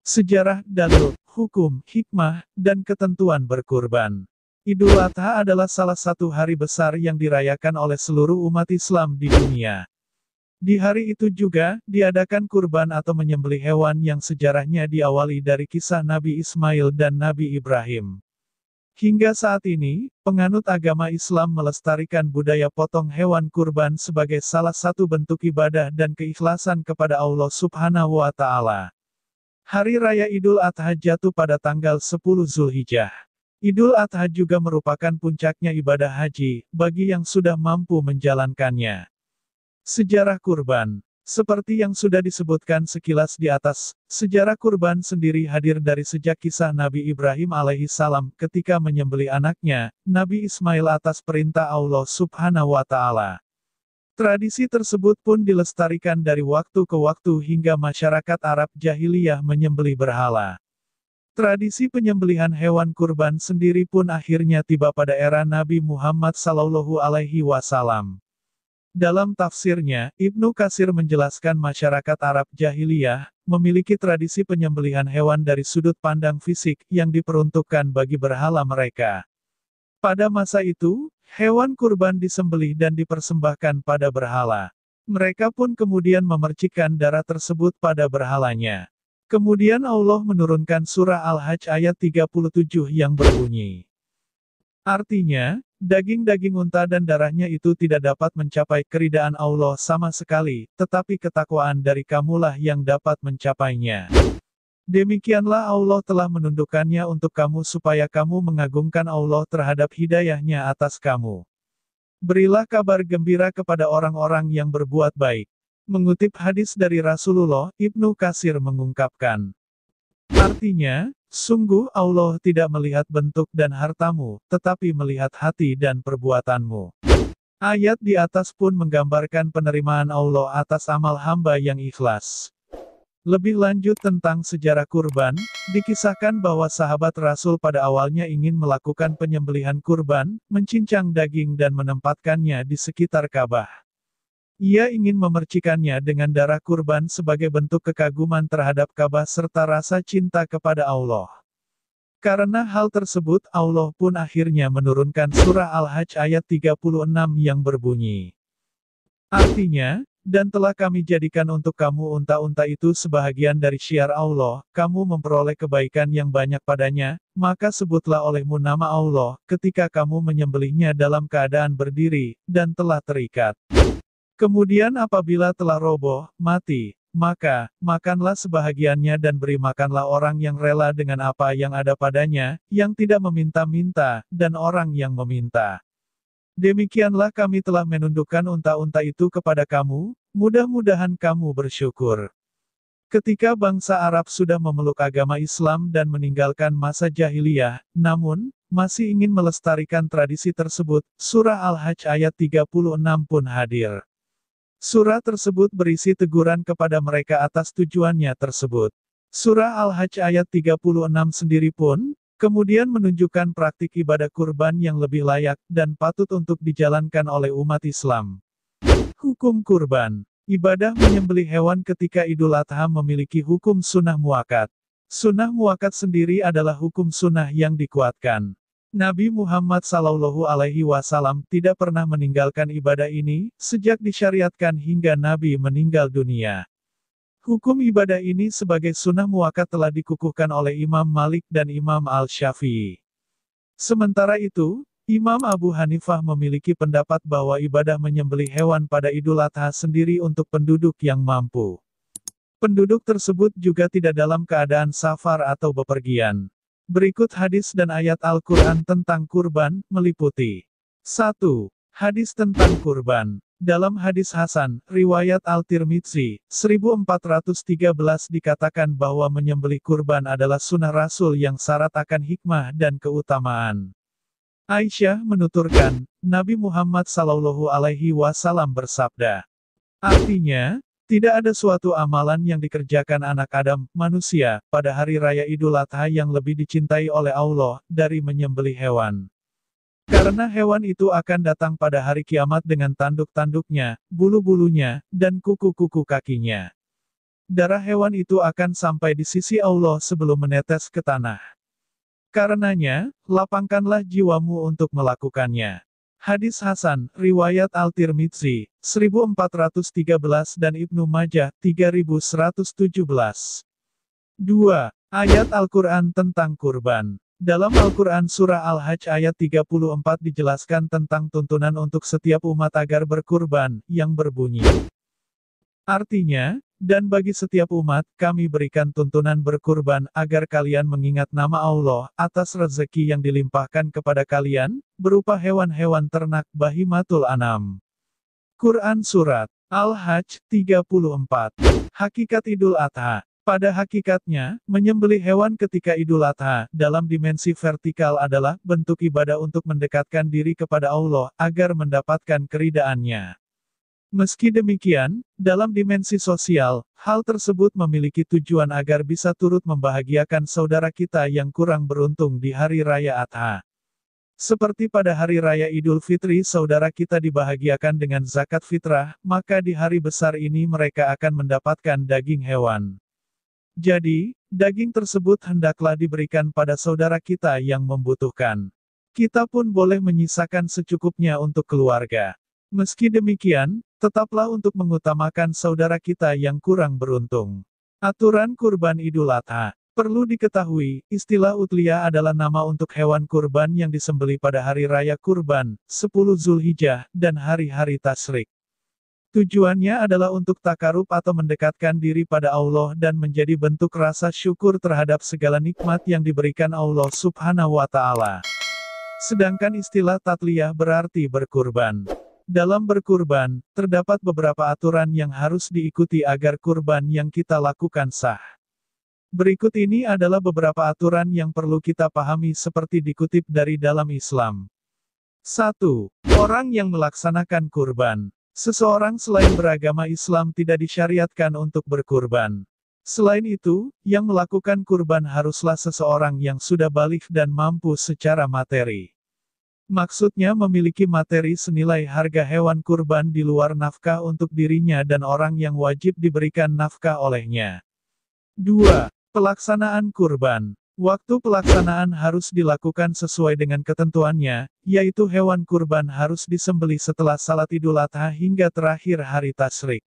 Sejarah, dalil, hukum, hikmah, dan ketentuan berkurban. Idul Adha adalah salah satu hari besar yang dirayakan oleh seluruh umat Islam di dunia. Di hari itu juga, diadakan kurban atau menyembelih hewan yang sejarahnya diawali dari kisah Nabi Ismail dan Nabi Ibrahim. Hingga saat ini, penganut agama Islam melestarikan budaya potong hewan kurban sebagai salah satu bentuk ibadah dan keikhlasan kepada Allah Subhanahu wa Ta'ala. Hari Raya Idul Adha jatuh pada tanggal 10 Zulhijjah. Idul Adha juga merupakan puncaknya ibadah haji, bagi yang sudah mampu menjalankannya. Sejarah kurban. Seperti yang sudah disebutkan sekilas di atas, sejarah kurban sendiri hadir dari sejak kisah Nabi Ibrahim alaihi salam ketika menyembelih anaknya, Nabi Ismail atas perintah Allah Subhanahu wa Ta'ala. Tradisi tersebut pun dilestarikan dari waktu ke waktu hingga masyarakat Arab jahiliyah menyembelih berhala. Tradisi penyembelihan hewan kurban sendiri pun akhirnya tiba pada era Nabi Muhammad Sallallahu Alaihi Wasallam. Dalam tafsirnya, Ibnu Katsir menjelaskan masyarakat Arab jahiliyah memiliki tradisi penyembelihan hewan dari sudut pandang fisik yang diperuntukkan bagi berhala mereka. Pada masa itu, hewan kurban disembelih dan dipersembahkan pada berhala. Mereka pun kemudian memercikkan darah tersebut pada berhalanya. Kemudian Allah menurunkan surah Al-Hajj ayat 37 yang berbunyi. Artinya, daging-daging unta dan darahnya itu tidak dapat mencapai keridaan Allah sama sekali, tetapi ketakwaan dari kamulah yang dapat mencapainya. Demikianlah Allah telah menundukkannya untuk kamu supaya kamu mengagungkan Allah terhadap hidayahnya atas kamu. Berilah kabar gembira kepada orang-orang yang berbuat baik. Mengutip hadis dari Rasulullah, Ibnu Katsir mengungkapkan. Artinya, sungguh Allah tidak melihat bentuk dan hartamu, tetapi melihat hati dan perbuatanmu. Ayat di atas pun menggambarkan penerimaan Allah atas amal hamba yang ikhlas. Lebih lanjut tentang sejarah kurban, dikisahkan bahwa sahabat Rasul pada awalnya ingin melakukan penyembelihan kurban, mencincang daging dan menempatkannya di sekitar Ka'bah. Ia ingin memercikannya dengan darah kurban sebagai bentuk kekaguman terhadap Ka'bah serta rasa cinta kepada Allah. Karena hal tersebut, Allah pun akhirnya menurunkan surah Al-Hajj ayat 36 yang berbunyi. Artinya, dan telah kami jadikan untuk kamu unta-unta itu sebahagian dari syiar Allah, kamu memperoleh kebaikan yang banyak padanya, maka sebutlah olehmu nama Allah, ketika kamu menyembelihnya dalam keadaan berdiri, dan telah terikat. Kemudian apabila telah roboh, mati, maka, makanlah sebahagiannya dan beri makanlah orang yang rela dengan apa yang ada padanya, yang tidak meminta-minta, dan orang yang meminta. Demikianlah kami telah menundukkan unta-unta itu kepada kamu, mudah-mudahan kamu bersyukur. Ketika bangsa Arab sudah memeluk agama Islam dan meninggalkan masa jahiliyah, namun, masih ingin melestarikan tradisi tersebut, surah Al-Hajj ayat 36 pun hadir. Surah tersebut berisi teguran kepada mereka atas tujuannya tersebut. Surah Al-Hajj ayat 36 sendiri pun, kemudian menunjukkan praktik ibadah kurban yang lebih layak dan patut untuk dijalankan oleh umat Islam. Hukum kurban. Ibadah menyembelih hewan ketika Idul Adha memiliki hukum sunnah muakkad. Sunnah muakkad sendiri adalah hukum sunnah yang dikuatkan. Nabi Muhammad SAW tidak pernah meninggalkan ibadah ini, sejak disyariatkan hingga Nabi meninggal dunia. Hukum ibadah ini sebagai sunnah muakkad telah dikukuhkan oleh Imam Malik dan Imam Al-Syafi'i. Sementara itu, Imam Abu Hanifah memiliki pendapat bahwa ibadah menyembelih hewan pada Idul Adha sendiri untuk penduduk yang mampu. Penduduk tersebut juga tidak dalam keadaan safar atau bepergian. Berikut hadis dan ayat Al-Quran tentang kurban, meliputi 1. Hadis tentang kurban. Dalam hadis Hasan, riwayat Al-Tirmidzi, 1413 dikatakan bahwa menyembelih kurban adalah sunnah Rasul yang syarat akan hikmah dan keutamaan. Aisyah menuturkan, Nabi Muhammad SAW bersabda. Artinya, tidak ada suatu amalan yang dikerjakan anak Adam, manusia, pada hari raya Idul Adha yang lebih dicintai oleh Allah, dari menyembelih hewan. Karena hewan itu akan datang pada hari kiamat dengan tanduk-tanduknya, bulu-bulunya, dan kuku-kuku kakinya. darah hewan itu akan sampai di sisi Allah sebelum menetes ke tanah. Karenanya, lapangkanlah jiwamu untuk melakukannya. Hadis Hasan, riwayat Al-Tirmidzi, 1413 dan Ibnu Majah, 3117. 2. Ayat Al-Quran tentang kurban. Dalam Al-Quran Surah Al-Hajj ayat 34 dijelaskan tentang tuntunan untuk setiap umat agar berkurban, yang berbunyi. Artinya, dan bagi setiap umat, kami berikan tuntunan berkurban, agar kalian mengingat nama Allah, atas rezeki yang dilimpahkan kepada kalian, berupa hewan-hewan ternak bahimatul anam. Quran Surat Al-Hajj 34. Hakikat Idul Adha. Pada hakikatnya, menyembelih hewan ketika Idul Adha, dalam dimensi vertikal adalah bentuk ibadah untuk mendekatkan diri kepada Allah, agar mendapatkan keridhaannya. Meski demikian, dalam dimensi sosial, hal tersebut memiliki tujuan agar bisa turut membahagiakan saudara kita yang kurang beruntung di Hari Raya Adha. Seperti pada Hari Raya Idul Fitri saudara kita dibahagiakan dengan zakat fitrah, maka di hari besar ini mereka akan mendapatkan daging hewan. Jadi, daging tersebut hendaklah diberikan pada saudara kita yang membutuhkan. Kita pun boleh menyisakan secukupnya untuk keluarga. Meski demikian, tetaplah untuk mengutamakan saudara kita yang kurang beruntung. Aturan kurban Idul Adha. Perlu diketahui, istilah Udhiyah adalah nama untuk hewan kurban yang disembelih pada hari raya kurban, 10 Zulhijjah, dan hari-hari tasyrik. Tujuannya adalah untuk takarub atau mendekatkan diri pada Allah dan menjadi bentuk rasa syukur terhadap segala nikmat yang diberikan Allah Subhanahu wa Ta'ala. Sedangkan istilah tatliyah berarti berkurban. Dalam berkurban, terdapat beberapa aturan yang harus diikuti agar kurban yang kita lakukan sah. Berikut ini adalah beberapa aturan yang perlu kita pahami seperti dikutip dari dalam Islam. 1. Orang yang melaksanakan kurban. Seseorang selain beragama Islam tidak disyariatkan untuk berkurban. Selain itu, yang melakukan kurban haruslah seseorang yang sudah baligh dan mampu secara materi. Maksudnya memiliki materi senilai harga hewan kurban di luar nafkah untuk dirinya dan orang yang wajib diberikan nafkah olehnya. 2. Pelaksanaan kurban. Waktu pelaksanaan harus dilakukan sesuai dengan ketentuannya, yaitu hewan kurban harus disembelih setelah salat Idul Adha hingga terakhir hari tasyrik.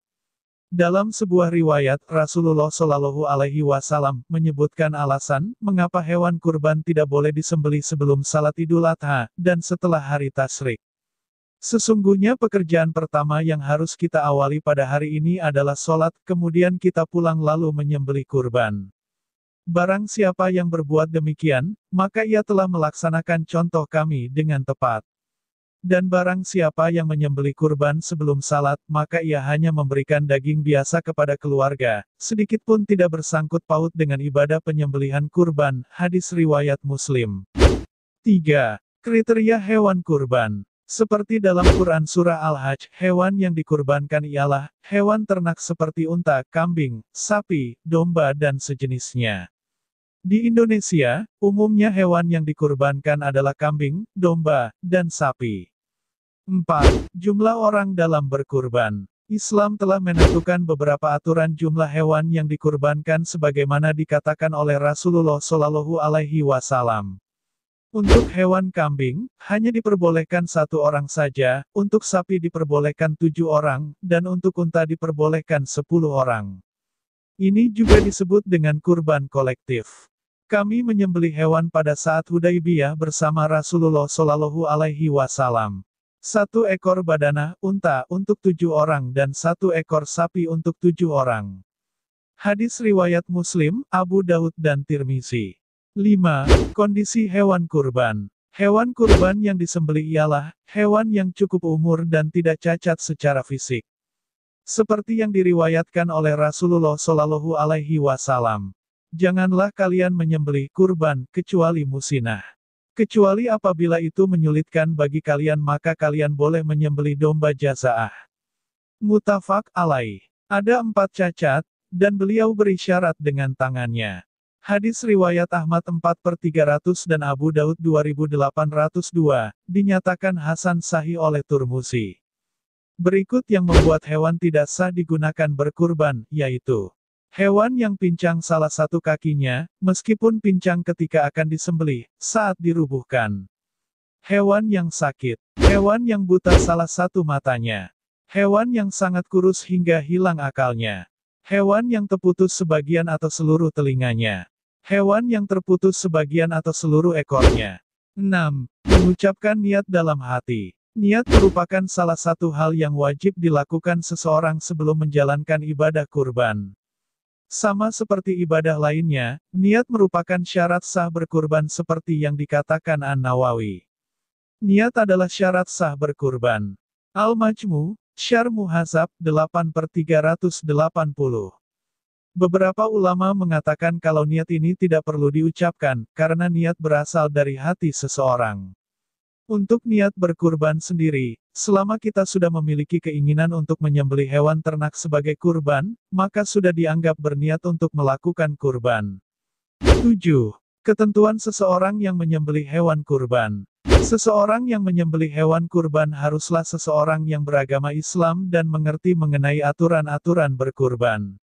Dalam sebuah riwayat, Rasulullah Shallallahu Alaihi Wasallam menyebutkan alasan mengapa hewan kurban tidak boleh disembelih sebelum salat Idul Adha dan setelah hari tasyrik. Sesungguhnya pekerjaan pertama yang harus kita awali pada hari ini adalah sholat, kemudian kita pulang lalu menyembelih kurban. Barang siapa yang berbuat demikian, maka ia telah melaksanakan contoh kami dengan tepat. Dan barang siapa yang menyembelih kurban sebelum salat, maka ia hanya memberikan daging biasa kepada keluarga, sedikit pun tidak bersangkut paut dengan ibadah penyembelihan kurban, hadis riwayat Muslim. 3. Kriteria hewan kurban. Seperti dalam Quran Surah Al-Hajj, hewan yang dikurbankan ialah hewan ternak seperti unta, kambing, sapi, domba dan sejenisnya. Di Indonesia, umumnya hewan yang dikurbankan adalah kambing, domba, dan sapi. 4. Jumlah orang dalam berkurban. Islam telah menentukan beberapa aturan jumlah hewan yang dikurbankan sebagaimana dikatakan oleh Rasulullah Shallallahu Alaihi Wasallam. Untuk hewan kambing, hanya diperbolehkan 1 orang saja, untuk sapi diperbolehkan 7 orang, dan untuk unta diperbolehkan 10 orang. Ini juga disebut dengan kurban kolektif. Kami menyembelih hewan pada saat Hudaibiyah bersama Rasulullah Shallallahu Alaihi Wasallam. 1 ekor badanah, unta, untuk 7 orang dan 1 ekor sapi untuk 7 orang. Hadis riwayat Muslim, Abu Daud dan Tirmizi. 5. Kondisi hewan kurban. Hewan kurban yang disembelih ialah hewan yang cukup umur dan tidak cacat secara fisik. Seperti yang diriwayatkan oleh Rasulullah Shallallahu Alaihi Wasallam. Janganlah kalian menyembelih kurban, kecuali musinah. Kecuali apabila itu menyulitkan bagi kalian maka kalian boleh menyembelih domba jazaah. Muttafaq alaih. Ada 4 cacat, dan beliau berisyarat dengan tangannya. Hadis riwayat Ahmad 4/300 dan Abu Daud 2802, dinyatakan Hasan Sahih oleh Turmuzi. Berikut yang membuat hewan tidak sah digunakan berkurban, yaitu Hewan yang pincang salah satu kakinya, meskipun pincang ketika akan disembelih, saat dirubuhkan. Hewan yang sakit. Hewan yang buta salah satu matanya. Hewan yang sangat kurus hingga hilang akalnya. Hewan yang terputus sebagian atau seluruh telinganya. Hewan yang terputus sebagian atau seluruh ekornya. 6. Mengucapkan niat dalam hati. Niat merupakan salah satu hal yang wajib dilakukan seseorang sebelum menjalankan ibadah kurban. Sama seperti ibadah lainnya, niat merupakan syarat sah berkurban seperti yang dikatakan An-Nawawi. Niat adalah syarat sah berkurban. Al-Majmu, Syarh Muhadzab 8/380. Beberapa ulama mengatakan kalau niat ini tidak perlu diucapkan, karena niat berasal dari hati seseorang. Untuk niat berkurban sendiri, selama kita sudah memiliki keinginan untuk menyembelih hewan ternak sebagai kurban, maka sudah dianggap berniat untuk melakukan kurban. 7. Ketentuan seseorang yang menyembelih hewan kurban. Seseorang yang menyembelih hewan kurban haruslah seseorang yang beragama Islam dan mengerti mengenai aturan-aturan berkurban.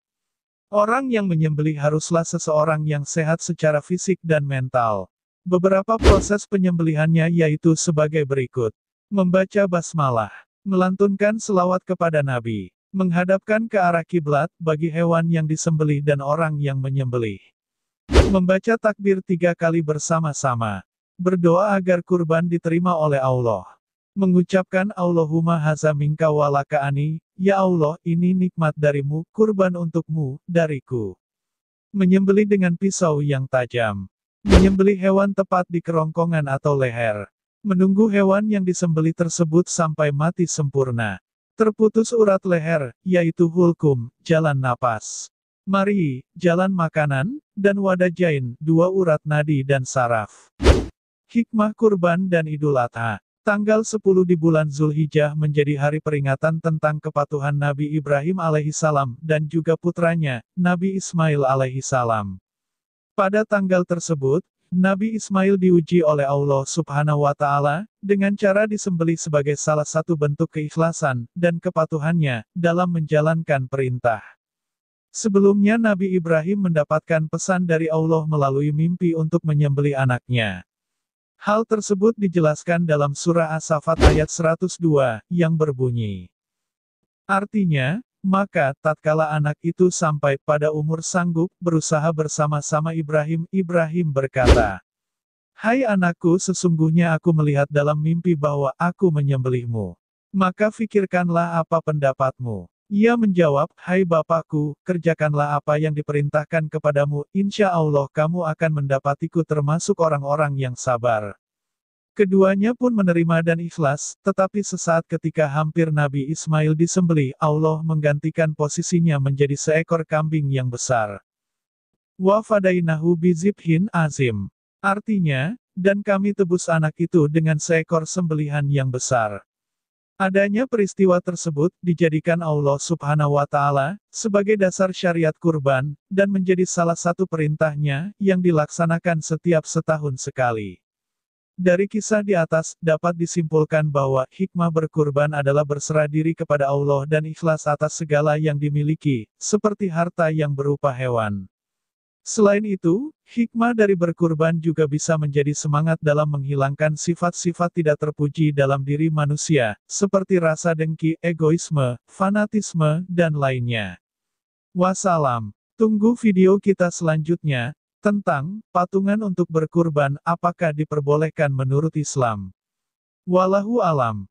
Orang yang menyembelih haruslah seseorang yang sehat secara fisik dan mental. Beberapa proses penyembelihannya yaitu sebagai berikut. Membaca basmalah. Melantunkan selawat kepada Nabi. Menghadapkan ke arah kiblat bagi hewan yang disembelih dan orang yang menyembelih. Membaca takbir 3 kali bersama-sama. Berdoa agar kurban diterima oleh Allah. Mengucapkan Allahumma haza minka walaka ani, ya Allah, ini nikmat darimu, kurban untukmu, dariku. Menyembelih dengan pisau yang tajam. Menyembelih hewan tepat di kerongkongan atau leher. Menunggu hewan yang disembelih tersebut sampai mati sempurna. Terputus urat leher, yaitu hulkum, jalan napas. Mari, jalan makanan, dan wadajain, 2 urat nadi dan saraf. Hikmah kurban dan Idul Adha. Tanggal 10 di bulan Zulhijjah menjadi hari peringatan tentang kepatuhan Nabi Ibrahim alaihissalam dan juga putranya, Nabi Ismail alaihissalam. Pada tanggal tersebut, Nabi Ismail diuji oleh Allah Subhanahu wa Ta'ala dengan cara disembelih sebagai salah satu bentuk keikhlasan dan kepatuhannya dalam menjalankan perintah. Sebelumnya Nabi Ibrahim mendapatkan pesan dari Allah melalui mimpi untuk menyembelih anaknya. Hal tersebut dijelaskan dalam surah As-Saffat ayat 102 yang berbunyi. Artinya, maka, tatkala anak itu sampai pada umur sanggup berusaha bersama-sama Ibrahim, Ibrahim berkata, "Hai anakku, sesungguhnya aku melihat dalam mimpi bahwa aku menyembelihmu. Maka fikirkanlah apa pendapatmu." Ia menjawab, "Hai bapakku, kerjakanlah apa yang diperintahkan kepadamu, insya Allah kamu akan mendapatiku termasuk orang-orang yang sabar." Keduanya pun menerima dan ikhlas, tetapi sesaat ketika hampir Nabi Ismail disembelih, Allah menggantikan posisinya menjadi seekor kambing yang besar. Wa fadainahu bizibhin azim. Artinya, dan kami tebus anak itu dengan seekor sembelihan yang besar. Adanya peristiwa tersebut dijadikan Allah Subhanahu wa Ta'ala sebagai dasar syariat kurban, dan menjadi salah satu perintahnya yang dilaksanakan setiap setahun sekali. Dari kisah di atas, dapat disimpulkan bahwa hikmah berkurban adalah berserah diri kepada Allah dan ikhlas atas segala yang dimiliki, seperti harta yang berupa hewan. Selain itu, hikmah dari berkurban juga bisa menjadi semangat dalam menghilangkan sifat-sifat tidak terpuji dalam diri manusia, seperti rasa dengki, egoisme, fanatisme, dan lainnya. Wassalam. Tunggu video kita selanjutnya tentang patungan untuk berkurban, apakah diperbolehkan menurut Islam. Wallahu alam.